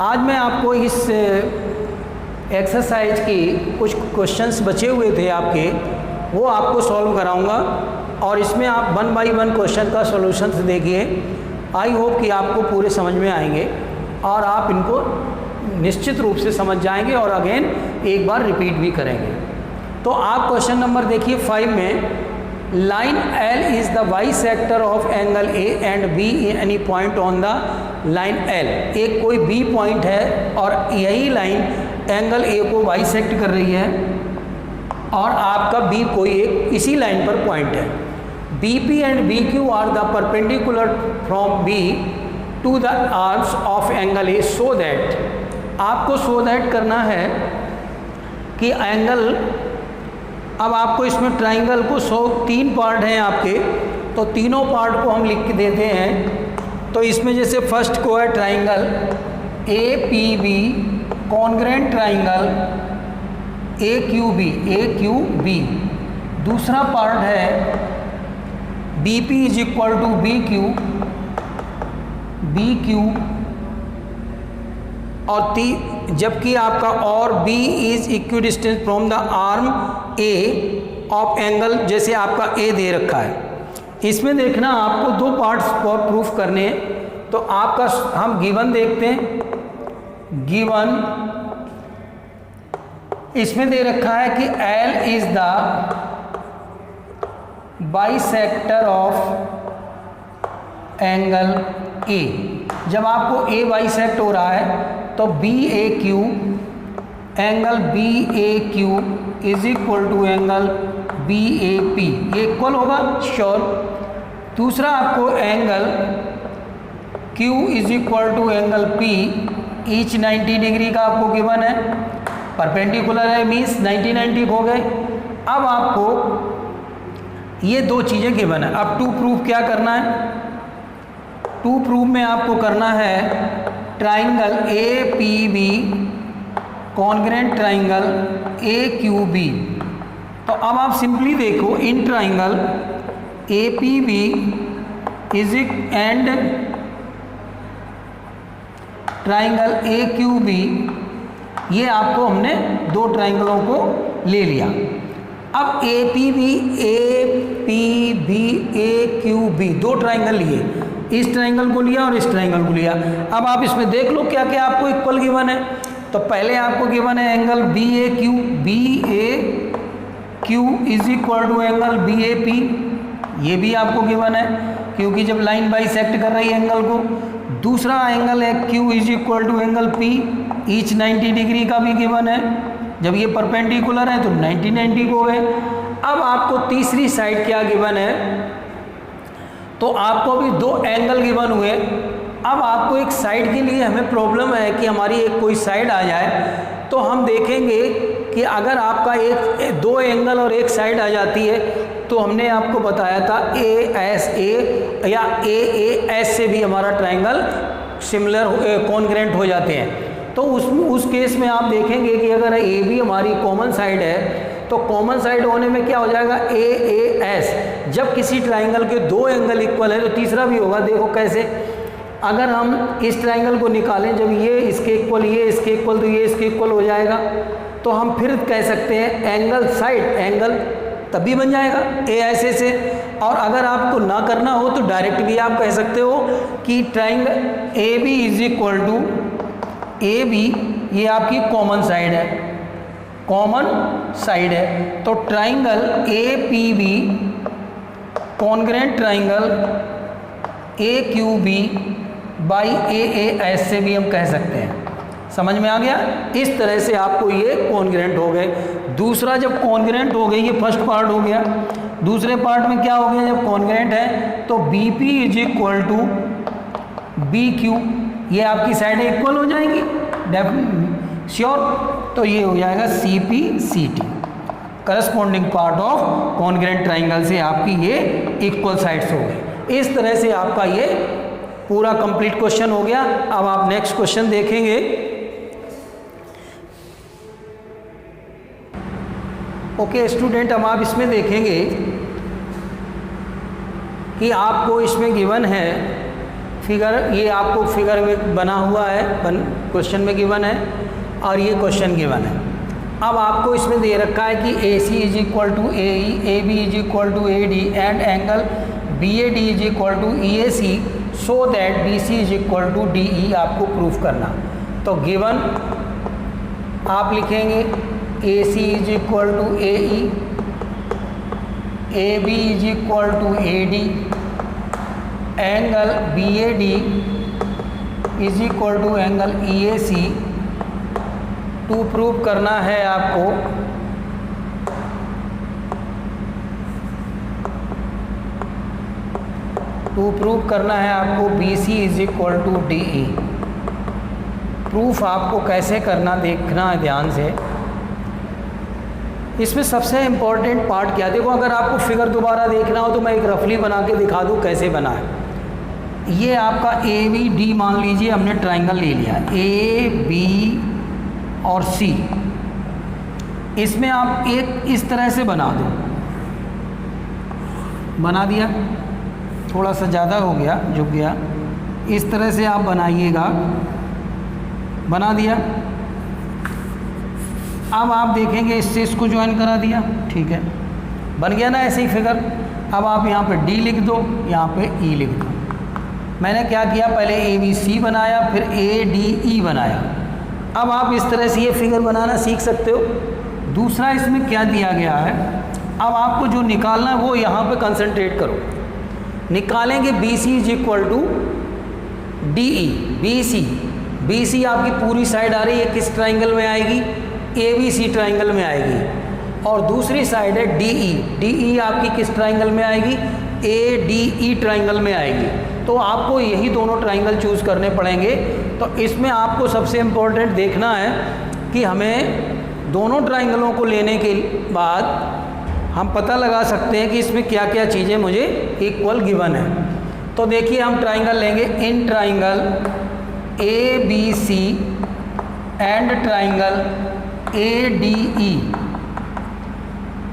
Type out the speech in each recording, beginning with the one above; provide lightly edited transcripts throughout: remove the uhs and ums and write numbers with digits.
आज मैं आपको इस एक्सरसाइज की कुछ क्वेश्चंस बचे हुए थे आपके, वो आपको सॉल्व कराऊंगा और इसमें आप 1 बाई 1 क्वेश्चन का सॉल्यूशंस देखिए। आई होप कि आपको पूरे समझ में आएंगे और आप इनको निश्चित रूप से समझ जाएंगे और अगेन एक बार रिपीट भी करेंगे। तो आप क्वेश्चन नंबर देखिए 5 में, line L is the bisector of angle A and B in any point on the line L। एक कोई B पॉइंट है और यही लाइन एंगल A को वाई सेक्ट कर रही है और आपका B कोई एक इसी लाइन पर पॉइंट है। BP and BQ are the perpendicular from B to the arms of angle A so that, आपको सो दैट करना है कि एंगल, अब आपको इसमें ट्राइंगल को 3 पार्ट हैं आपके, तो तीनों पार्ट को हम लिख के देते हैं। तो इसमें जैसे फर्स्ट को है triangle APB congruent triangle AQB। दूसरा पार्ट है BP is equal to BQ और जबकि आपका और B is equidistance from the arm A of angle, जैसे आपका A दे रखा है। इसमें देखना आपको 2 पार्ट्स पर प्रूफ करने हैं। तो आपका हम गिवन देखते हैं। गिवन इसमें दे रखा है कि L is the bisector of angle A। जब आपको A बाइसेक्ट हो रहा है तो BAQ, angle BAQ is equal to angle BAP, ये इक्वल होगा श्योर। दूसरा आपको angle Q is equal to angle P, each 90 degree का आपको गिवन है, परपेंडिकुलर है मीन्स 90 हो गए। अब आपको ये 2 चीज़ें गिवन है। अब टू प्रूफ क्या करना है? टू प्रूफ में आपको करना है triangle APB congruent triangle AQB। तो अब आप सिंपली देखो, in triangle APB is and triangle AQB, ये आपको हमने 2 ट्राइंगलों को ले लिया। अब APB AQB 2 ट्राइंगल लिए, इस ट्राइंगल को लिया और इस ट्राइंगल को लिया। अब आप इसमें देख लो क्या क्या आपको इक्वल गिवन है। तो पहले आपको गिवन है angle BAQ is equal to angle BAP, ये भी आपको गिवन है क्योंकि जब लाइन बाइसेक्ट कर रही है एंगल को। दूसरा एंगल है Q is equal to angle P, each 90 degree का भी गिवन है। जब ये परपेंडिकुलर है तो 90 हो गए। अब आपको तीसरी साइड क्या गिवन है? तो आपको भी 2 एंगल गिवन हुए। अब आपको एक साइड के लिए हमें प्रॉब्लम है कि हमारी एक कोई साइड आ जाए, तो हम देखेंगे कि अगर आपका 2 एंगल और एक साइड आ जाती है तो हमने आपको बताया था ASA या AAS से भी हमारा ट्राइंगल सिमिलर कॉन्ग्रेंट हो जाते हैं। तो उस केस में आप देखेंगे कि अगर AB हमारी कॉमन साइड है तो कॉमन साइड होने में क्या हो जाएगा AAS। जब किसी ट्राइंगल के 2 एंगल इक्वल है तो तीसरा भी होगा। देखो कैसे, अगर हम इस ट्राइंगल को निकालें, जब ये इसके इक्वल, ये इसके इक्वल, तो ये इसके इक्वल हो जाएगा। तो हम फिर कह सकते हैं एंगल साइड एंगल तभी बन जाएगा ASA से। और अगर आपको ना करना हो तो डायरेक्ट भी आप कह सकते हो कि triangle AB is equal to AB, ये आपकी कॉमन साइड है, कॉमन साइड है। तो triangle APB congruent triangle AQB by AAS से भी हम कह सकते हैं। समझ में आ गया? इस तरह से आपको ये कॉन्ग्रेंट हो गए। दूसरा, जब कॉन्ग्रेंट हो गई, ये फर्स्ट पार्ट हो गया। दूसरे पार्ट में क्या हो गया? जब कॉन्ग्रेंट है तो BP is equal to BQ, ये आपकी साइडें इक्वल हो जाएंगी श्योर। तो ये हो जाएगा CP/CT, corresponding part of congruent triangle से आपकी ये इक्वल साइड्स हो गई। इस तरह से आपका ये पूरा कंप्लीट क्वेश्चन हो गया। अब आप नेक्स्ट क्वेश्चन देखेंगे। ओके स्टूडेंट, अब आप इसमें देखेंगे कि आपको इसमें गिवन है फिगर ये आपको फिगर में बना हुआ है, क्वेश्चन में गिवन है और ये क्वेश्चन गिवन है। अब आपको इसमें दे रखा है कि A C is equal to A E, A B is equal to A D and angle B A D is equal to E A C so that B C is equal to D E आपको proof करना। तो given आप लिखेंगे A C is equal to A E, A B is equal to A D, angle B A D is equal to angle E A C. To prove करना है आपको B C is equal to D E. Proof आपको कैसे करना देखना है ध्यान से। इसमें सबसे इम्पोर्टेंट पार्ट क्या, देखो अगर आपको फिगर दोबारा देखना हो तो मैं एक रफली बना के दिखा दूँ कैसे बना है। ये आपका ए बी डी मान लीजिए हमने ट्राइंगल ले लिया, ए बी और सी। इसमें आप एक इस तरह से बना दो, बना दिया, थोड़ा सा ज़्यादा हो गया, झुक गया, इस तरह से आप बनाइएगा, बना दिया। अब आप देखेंगे इससे इसको ज्वाइन करा दिया, ठीक है, बन गया ना ऐसे ही फिगर। अब आप यहाँ पे डी लिख दो, यहाँ पे ई लिख दो। मैंने क्या किया, पहले ए बी सी बनाया, फिर ए डी ई बनाया। अब आप इस तरह से ये फिगर बनाना सीख सकते हो। दूसरा इसमें क्या दिया गया है, अब आपको जो निकालना है वो यहाँ पे कंसंट्रेट करो। निकालेंगे B C is equal to D E. B C आपकी पूरी साइड आ रही है, किस ट्राइंगल में आएगी, ए बी सी ट्राइंगल में आएगी। और दूसरी साइड है डी ई आपकी किस ट्राइंगल में आएगी, ए डी ई ट्राइंगल में आएगी। तो आपको यही दोनों ट्राइंगल चूज़ करने पड़ेंगे। तो इसमें आपको सबसे इम्पोर्टेंट देखना है कि हमें दोनों ट्राइंगलों को लेने के बाद हम पता लगा सकते हैं कि इसमें क्या क्या चीज़ें मुझे इक्वल गिवन है। तो देखिए हम ट्राइंगल लेंगे, in triangle A B C and triangle A D E.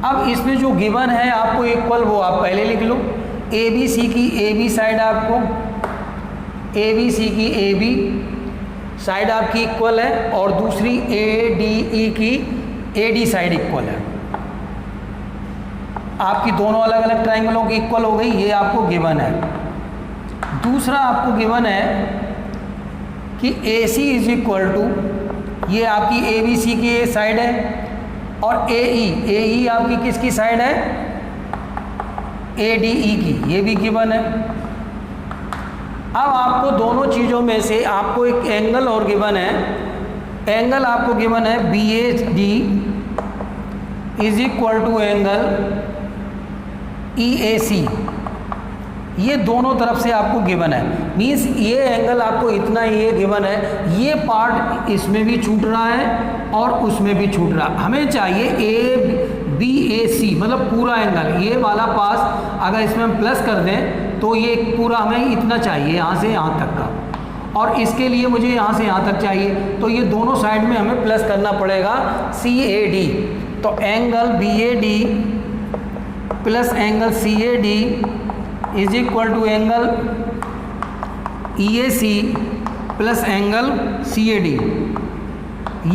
अब इसमें जो गिवन है आपको इक्वल वो आप पहले लिख लो। ए बी सी की ए बी साइड आपको, ए बी सी की ए बी साइड आपकी इक्वल है और दूसरी ए डी ई की ए डी साइड इक्वल है। आपकी दोनों अलग अलग ट्राइंगलों की इक्वल हो गई, ये आपको गिवन है। दूसरा आपको गिवन है कि A C is equal to, ये आपकी ए बी सी की ए साइड है और ए ई आपकी किसकी साइड है, ए डी ई की, ये भी गिवन है। अब आपको दोनों चीज़ों में से आपको एक एंगल और गिवन है। एंगल आपको गिवन है B A D is equal to angle E A C. ये दोनों तरफ से आपको गिवन है, मीन्स ये एंगल आपको इतना ये गिवन है। ये पार्ट इसमें भी छूट रहा है और उसमें भी छूट रहा है। हमें चाहिए ए बी ए सी, मतलब पूरा एंगल, ये वाला पास अगर इसमें हम प्लस कर दें तो ये पूरा हमें इतना चाहिए, यहाँ से यहाँ तक का, और इसके लिए मुझे यहाँ से यहाँ तक चाहिए। तो ये दोनों साइड में हमें प्लस करना पड़ेगा सी ए डी। तो angle B A D plus angle C A D is equal to angle E A C plus angle C A D.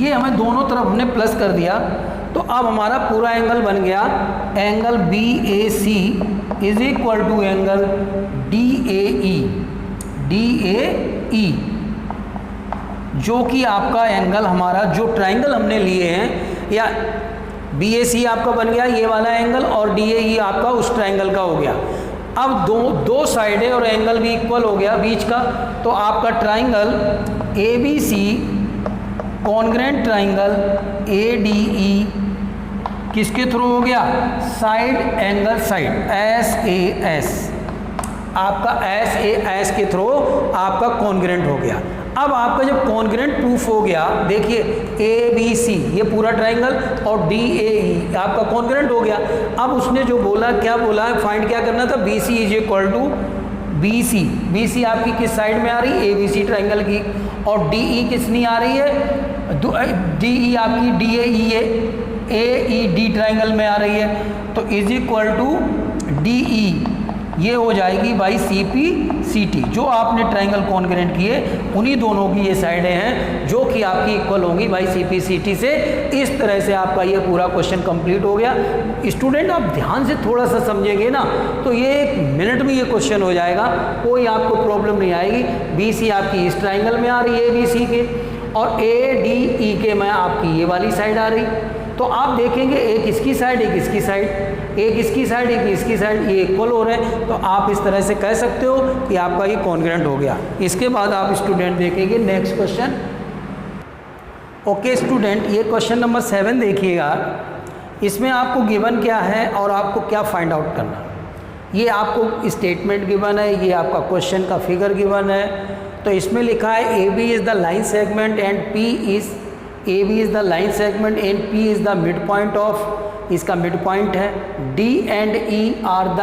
ये हमें दोनों तरफ हमने प्लस कर दिया। तो अब हमारा पूरा एंगल बन गया angle B A C is equal to angle D A E, जो कि आपका एंगल हमारा जो ट्राइंगल हमने लिए हैं, या बी ए सी आपका बन गया ये वाला एंगल और डी ए ई आपका उस ट्राइंगल का हो गया। अब दो साइडें और एंगल भी इक्वल हो गया बीच का। तो आपका triangle A B C congruent triangle A D E किसके थ्रू हो गया, side angle side S A S, आपका एस ए एस के थ्रू आपका कॉन्ग्रेंट हो गया। अब आपका जब कॉन्ग्रेंट प्रूफ हो गया, देखिए ए बी सी ये पूरा ट्राइंगल और डी ए ई आपका कॉन्ग्रेंट हो गया। अब उसने जो बोला, क्या बोला है, फाइंड क्या करना था, B C is equal to B C. B C आपकी किस साइड में आ रही है, ए बी सी ट्राइंगल की, और डी ई किसनी आ रही है, डी ई आपकी डी ए ई है, ए ई डी ट्राइंगल में आ रही है। तो is equal to D E ये हो जाएगी by C P C T. जो आपने ट्राइंगल कॉन्ग्रेंट किए उन्हीं दोनों की ये साइडें हैं जो कि आपकी इक्वल होंगी by C P C T से। इस तरह से आपका ये पूरा क्वेश्चन कंप्लीट हो गया। स्टूडेंट आप ध्यान से थोड़ा सा समझेंगे ना तो ये 1 मिनट में ये क्वेश्चन हो जाएगा, कोई आपको प्रॉब्लम नहीं आएगी। बी सी आपकी इस ट्राइंगल में आ रही है ए बी सी के, और ए डी ई के में आपकी ये वाली साइड आ रही। तो आप देखेंगे एक इसकी साइड एक इसकी साइड, एक इसकी साइड एक इसकी साइड, ये इक्वल हो रहे हैं। तो आप इस तरह से कह सकते हो कि आपका ये कॉन्ग्रेंट हो गया। इसके बाद आप स्टूडेंट देखेंगे नेक्स्ट क्वेश्चन। ओके स्टूडेंट, ये क्वेश्चन नंबर 7 देखिएगा। इसमें आपको गिवन क्या है और आपको क्या फाइंड आउट करना। ये आपको स्टेटमेंट गिवन है, ये आपका क्वेश्चन का फिगर गिवन है। तो इसमें लिखा है A B is the line segment and P is, A B is the line segment and P is the mid point of, इसका मिड पॉइंट है। D and E are the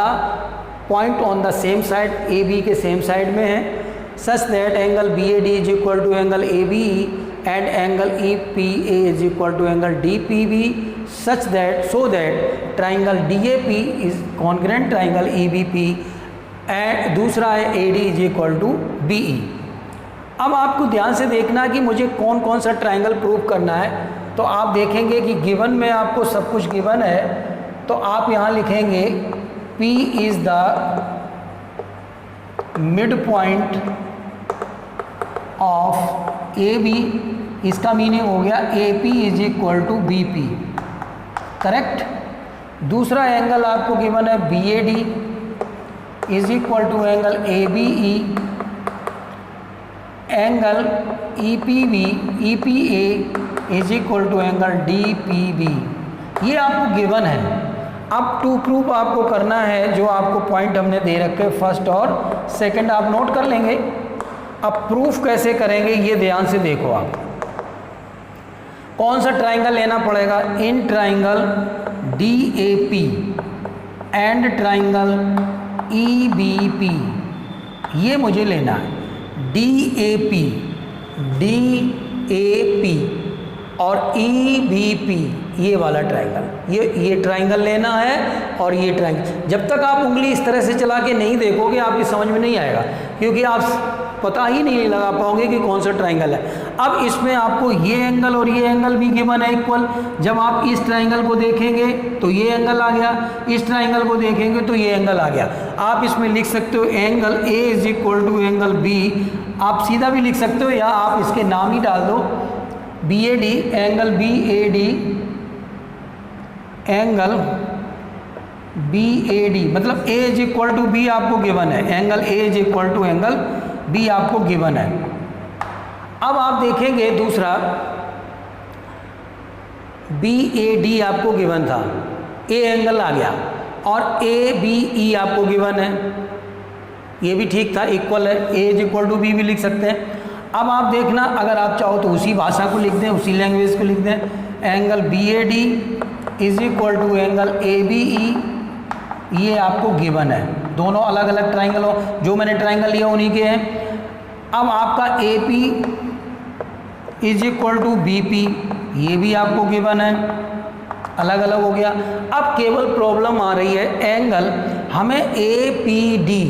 point on the same side, A B के same side में है। Such that angle B A D is equal to angle A B E and angle E P A is equal to angle D P B, such that so that triangle D A P is congruent triangle E B P, and दूसरा है A D is equal to B E. अब आपको ध्यान से देखना कि मुझे कौन कौन सा ट्राइंगल प्रूव करना है। तो आप देखेंगे कि गिवन में आपको सब कुछ गिवन है। तो आप यहाँ लिखेंगे P is the mid point of A B, इसका मीनिंग हो गया A P is equal to B P, correct. दूसरा एंगल आपको गिवन है B A D is equal to angle A B E, angle E P B E P A is equal to angle D P B. ये आपको given है। अब to proof आपको करना है, जो आपको पॉइंट हमने दे रखे फर्स्ट और सेकंड आप नोट कर लेंगे। अब प्रूफ कैसे करेंगे ये ध्यान से देखो। आप कौन सा ट्राइंगल लेना पड़ेगा, in triangle D A P and triangle E B P, ये मुझे लेना है। डी ए पी और ई बी पी, ये वाला ट्राइंगल, ये ट्राइंगल लेना है। और ये ट्राइंगल जब तक आप उंगली इस तरह से चला के नहीं देखोगे आपकी समझ में नहीं आएगा, क्योंकि आप पता ही नहीं लगा पाओगे कि कौन सा ट्राइंगल है। अब इसमें आपको ये एंगल और ये एंगल भी गिवन है इक्वल। जब आप इस ट्राइंगल को देखेंगे तो ये एंगल आ गया, इस ट्राइंगल को देखेंगे तो ये एंगल आ गया। आप इसमें लिख सकते हो angle A is equal to angle B, आप सीधा भी लिख सकते हो या आप इसके नाम ही डाल दो B A D, angle B A D, angle B A D, मतलब A is equal to B आपको गिवन है, angle A is equal to angle B आपको गिवन है। अब आप देखेंगे दूसरा बी ए डी आपको गिवन था, ए एंगल आ गया, और ए बी ई आपको गिवन है, ये भी ठीक था, इक्वल है, ए इज इक्वल टू बी भी लिख सकते हैं। अब आप देखना, अगर आप चाहो तो उसी भाषा को लिख दें, उसी लैंग्वेज को लिख दें, angle B A D is equal to angle A B E, ये आपको गिवन है। दोनों अलग अलग ट्राइंगल हो, जो मैंने ट्राइंगल लिया उन्हीं के हैं। अब आपका A P is equal to B P, ये भी आपको गिवन है, अलग अलग हो गया। अब केवल प्रॉब्लम आ रही है एंगल, हमें ए पी डी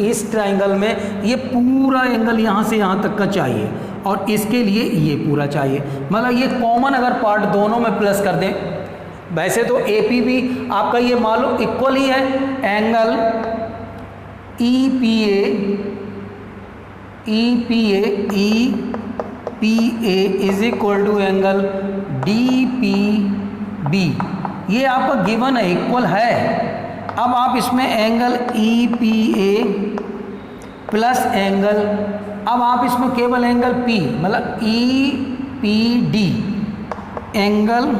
इस ट्राइंगल में ये पूरा एंगल यहाँ से यहाँ तक का चाहिए, और इसके लिए ये पूरा चाहिए। मतलब ये कॉमन अगर पार्ट दोनों में प्लस कर दें, वैसे तो ए पी भी आपका ये मान लो इक्वल ही है, angle E P A is equal to angle D P B, ये आपका गिवन है, इक्वल है। अब आप इसमें angle E P A plus angle, अब आप इसमें केवल एंगल पी, मतलब E P D, angle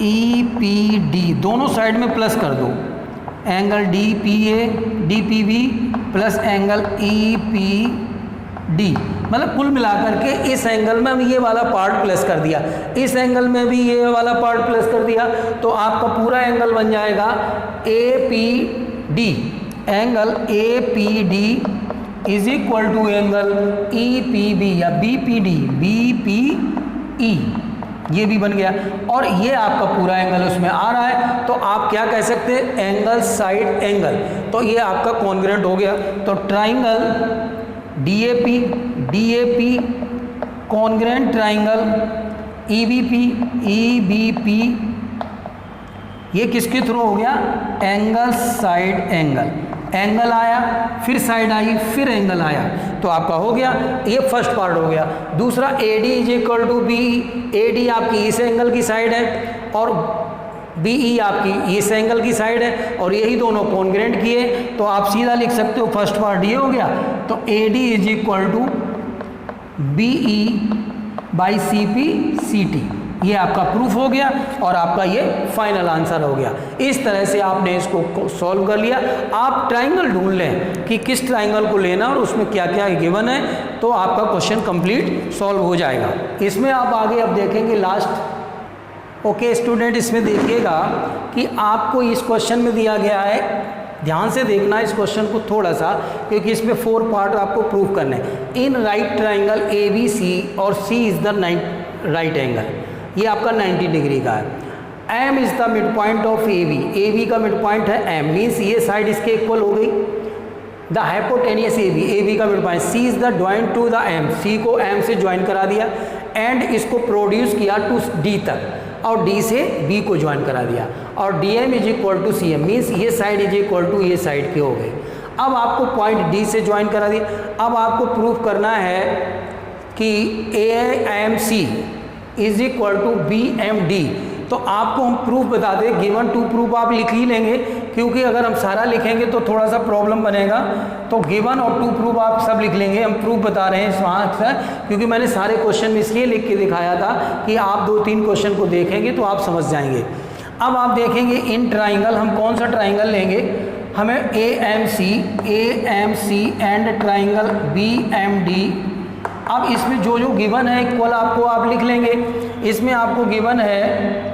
E P D दोनों साइड में प्लस कर दो, angle D P A D P B plus angle E P D, मतलब कुल मिलाकर के इस एंगल में हम ये वाला पार्ट प्लस कर दिया, इस एंगल में भी ये वाला पार्ट प्लस कर दिया, तो आपका पूरा एंगल बन जाएगा A P D, angle A P D is equal to angle E P B या B P D, B P E. ये भी बन गया, और ये आपका पूरा एंगल उसमें आ रहा है, तो आप क्या कह सकते हैं, एंगल साइड एंगल, तो ये आपका कॉन्ग्रुएंट हो गया। तो triangle DAP DAP congruent triangle EBP ये किसके थ्रू हो गया, एंगल साइड एंगल, एंगल आया फिर साइड आई फिर एंगल आया, तो आपका हो गया, ये फर्स्ट पार्ट हो गया। दूसरा AD is equal to BE, AD आपकी इस एंगल की साइड है और BE आपकी इस एंगल की साइड है, और यही दोनों कॉन्ग्रुएंट किए, तो आप सीधा लिख सकते हो फर्स्ट पार्ट ये हो गया। तो AD is equal to BE by CP CT, ये आपका प्रूफ हो गया और आपका ये फाइनल आंसर हो गया। इस तरह से आपने इसको सॉल्व कर लिया। आप ट्राइंगल ढूंढ लें कि किस ट्राइंगल को लेना और उसमें क्या क्या गिवन है, तो आपका क्वेश्चन कंप्लीट सॉल्व हो जाएगा। इसमें आप आगे अब देखेंगे लास्ट। ओके स्टूडेंट, इसमें देखिएगा कि आपको इस क्वेश्चन में दिया गया है, ध्यान से देखना इस क्वेश्चन को थोड़ा सा, क्योंकि इसमें 4 पार्ट आपको प्रूव करने हैं। इन राइट ट्राइंगल ABC और C is the right angle, ये आपका 90 डिग्री का है। M is the mid point of AB का मिड पॉइंट है M, मीन्स ये साइड इसके इक्वल हो गई। द हाइपोटेनियस AB का mid point, C is the join to the M, C को M से ज्वाइन करा दिया, एंड इसको प्रोड्यूस किया टू D तक, और D से B को ज्वाइन करा दिया, और DM is equal to CM, means ये साइड इज इक्वल टू ये साइड की हो गई। अब आपको पॉइंट D से ज्वाइन करा दिया। अब आपको प्रूफ करना है कि AMC is equal to BMD, तो आपको हम प्रूफ बता दें, गिवन टू प्रूफ आप लिख ही लेंगे, क्योंकि अगर हम सारा लिखेंगे तो थोड़ा सा प्रॉब्लम बनेगा, तो गिवन और टू प्रूफ आप सब लिख लेंगे। हम प्रूफ बता रहे हैं वहाँ से, क्योंकि मैंने सारे क्वेश्चन में इसलिए लिख के दिखाया था कि आप 2-3 क्वेश्चन को देखेंगे तो आप समझ जाएंगे। अब आप देखेंगे इन ट्राइंगल, हम कौन सा ट्राइंगल लेंगे, हमें AMC एंड ट्राइंगल BMD। अब इसमें जो जो गिवन है इक्वल आपको आप लिख लेंगे। इसमें आपको गिवन है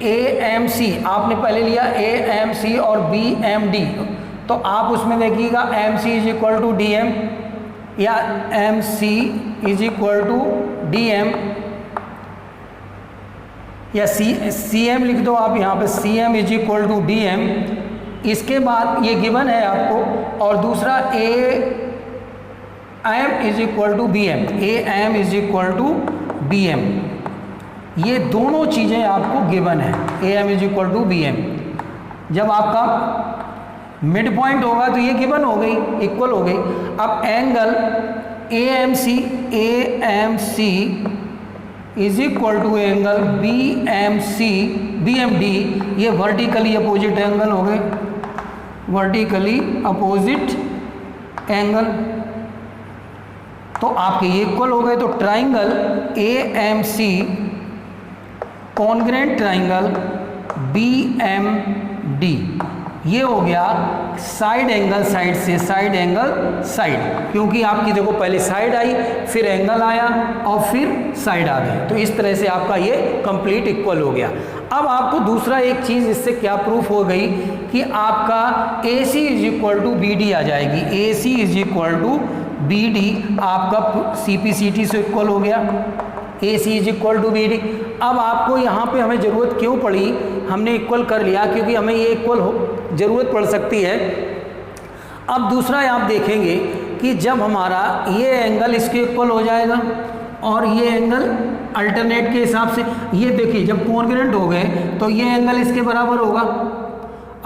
AMC, आपने पहले लिया AMC और BMD, तो आप उसमें देखिएगा MC is equal to DM या MC is equal to DM या CM लिख दो आप यहाँ पे, CM is equal to DM। इसके बाद ये गिवन है आपको, और दूसरा AM is equal to BM, AM is equal to BM, ये दोनों चीज़ें आपको गिवन है, AM is equal to BM। जब आपका मिड पॉइंट होगा तो ये गिवन हो गई, इक्वल हो गई। अब angle AMC is equal to angle BMD, ये वर्टिकली अपोजिट एंगल हो गए, वर्टिकली अपोजिट एंगल, तो आपके ये इक्वल हो गए। तो triangle AMC congruent triangle BMD, ये हो गया साइड एंगल साइड से, साइड एंगल साइड, क्योंकि आपकी देखो पहले साइड आई फिर एंगल आया और फिर साइड आ गए, तो इस तरह से आपका ये कंप्लीट इक्वल हो गया। अब आपको दूसरा एक चीज़ इससे क्या प्रूफ हो गई कि आपका AC is equal to BD आ जाएगी, AC is equal to BD आपका CP/CT से इक्वल हो गया, AC is equal to BD। अब आपको यहाँ पे हमें ज़रूरत क्यों पड़ी, हमने इक्वल कर लिया क्योंकि हमें ये इक्वल ज़रूरत पड़ सकती है। अब दूसरा आप देखेंगे कि जब हमारा ये एंगल इसके इक्वल हो जाएगा और ये एंगल अल्टरनेट के हिसाब से, ये देखिए जब कॉन्ग्रुएंट हो गए तो ये एंगल इसके बराबर होगा।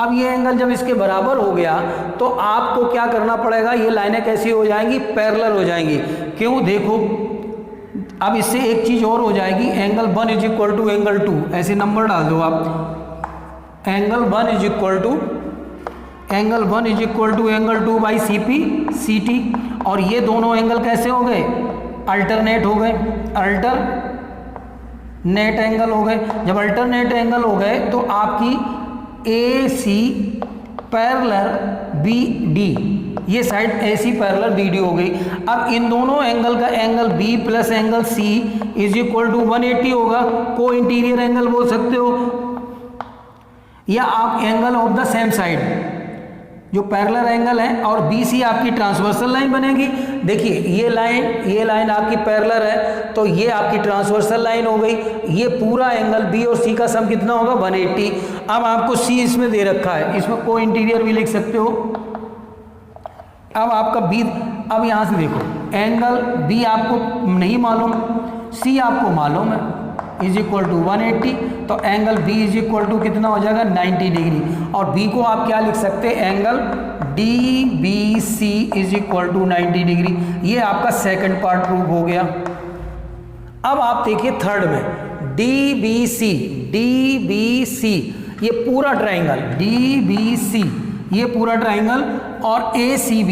अब ये एंगल जब इसके बराबर हो गया तो आपको क्या करना पड़ेगा, ये लाइनें कैसी हो जाएंगी, पैरेलल हो जाएंगी। क्यों, देखो अब इससे एक चीज़ और हो जाएगी, angle 1 is equal to angle 2, ऐसे नंबर डाल दो आप, angle 1 is equal to angle 2 by CP/CT, और ये दोनों एंगल कैसे हो गए, अल्टरनेट हो गए, अल्टरनेट एंगल हो गए। जब अल्टरनेट एंगल हो गए तो आपकी AC पैरेलल BD, ये साइड AC पैरेलल BD हो गई। अब इन दोनों एंगल का angle B plus angle C is equal to 180 होगा, को इंटीरियर एंगल बोल सकते हो, या आप angle of the same side, जो पैरेलल एंगल है, और BC आपकी ट्रांसवर्सल लाइन बनेगी। देखिए ये लाइन आपकी पैरेलल है तो ये आपकी ट्रांसवर्सल लाइन हो गई। ये पूरा एंगल B और C का सम कितना होगा 180। अब आपको C इसमें दे रखा है, इसमें को इंटीरियर भी लिख सकते हो। अब आपका B, अब यहाँ से देखो एंगल B आपको नहीं मालूम, C आपको मालूम है, इज इक्वल टू 180, तो angle B is equal to कितना हो जाएगा 90 डिग्री। और B को आप क्या लिख सकते हैं, angle DBC is equal to 90 degree. ये आपका सेकंड पार्ट प्रूव हो गया। अब आप देखिए थर्ड में DBC ये पूरा ट्राइंगल DBC, ये पूरा ट्राइंगल, और ACB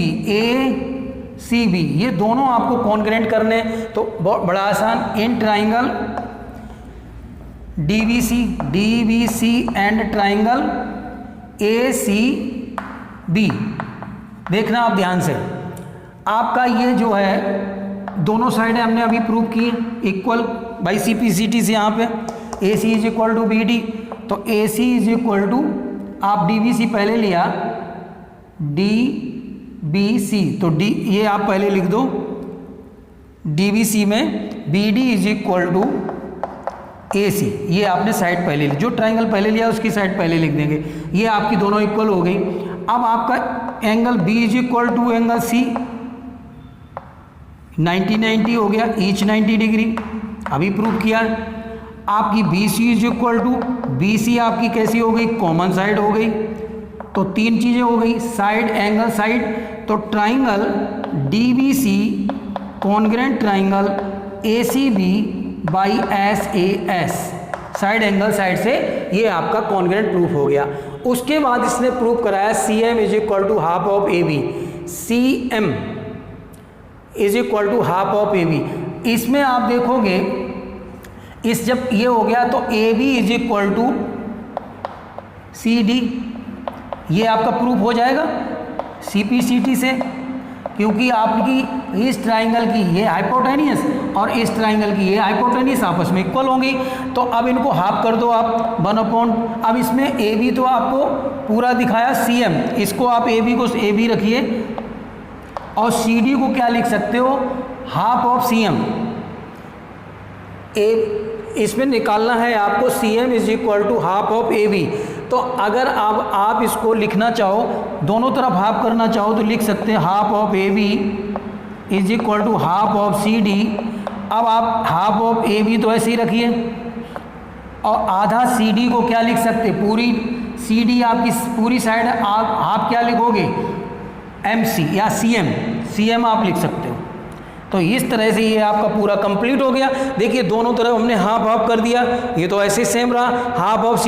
ये दोनों आपको कॉन्ग्रेंट करने, तो बड़ा आसान, in triangle DBC and triangle ACB। देखना आप ध्यान से, आपका ये जो है दोनों साइडें हमने अभी प्रूव की इक्वल बाई CPCT से। यहाँ पे AC is equal to BD, तो AC इज इक्वल टू, आप DBC पहले लिया DBC, तो D ये आप पहले लिख दो, DBC में BD is equal to AC, ये आपने साइड पहले ली, जो ट्राइंगल पहले लिया उसकी साइड पहले लिख देंगे। ये आपकी दोनों इक्वल हो गई। अब आपका angle B is equal to angle C 90 हो गया, ईच 90 डिग्री, अभी प्रूव किया। आपकी BC is equal to, BC आपकी कैसी हो गई, कॉमन साइड हो गई, तो तीन चीज़ें हो गई, साइड, एंगल, साइड। तो triangle DBC congruent triangle ACB by SAS, side angle side से ये आपका कॉन्ग्रेंट प्रूफ हो गया। उसके बाद इसने प्रूफ कराया CM is equal to half of AB, CM is equal to half of AB। इसमें आप देखोगे, इस जब ये हो गया तो AB is equal to CD, ये आपका प्रूफ हो जाएगा CPCT से, क्योंकि आपकी इस ट्राइंगल की ये हाइपोटेनियस और इस ट्राइंगल की ये हाइपोटेनियस आपस में इक्वल होंगी। तो अब इनको हाफ कर दो आप 1/, अब इसमें AB तो आपको पूरा दिखाया CM, इसको आप AB को AB रखिए, और CD को क्या लिख सकते हो, हाफ ऑफ CM। इसमें निकालना है आपको CM is equal to half of AB। तो अगर आप इसको लिखना चाहो, दोनों तरफ हाफ करना चाहो, तो लिख सकते हैं half of AB is equal to half of CD। अब आप हाफ ऑफ AB तो ऐसे ही रखिए, और आधा CD को क्या लिख सकते, पूरी CD आपकी पूरी साइड, आप हाफ क्या लिखोगे MC या CM आप लिख सकते हो। तो इस तरह से ये आपका पूरा कंप्लीट हो गया। देखिए दोनों तरफ हमने हाफ हाफ कर दिया, ये तो ऐसे सेम रहा, हाफ ऑफ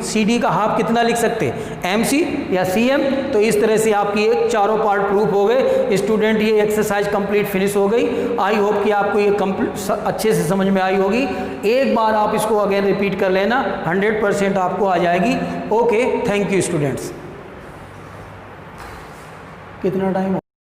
CD का हाफ कितना लिख सकते हैं, MC या CM। तो इस तरह से आपकी ये चारों पार्ट प्रूफ हो गए। स्टूडेंट ये एक्सरसाइज कंप्लीट फिनिश हो गई। आई होप कि आपको ये अच्छे से समझ में आई होगी। एक बार आप इसको अगेन रिपीट कर लेना, 100% आपको आ जाएगी। Okay, thank you students. कितना टाइम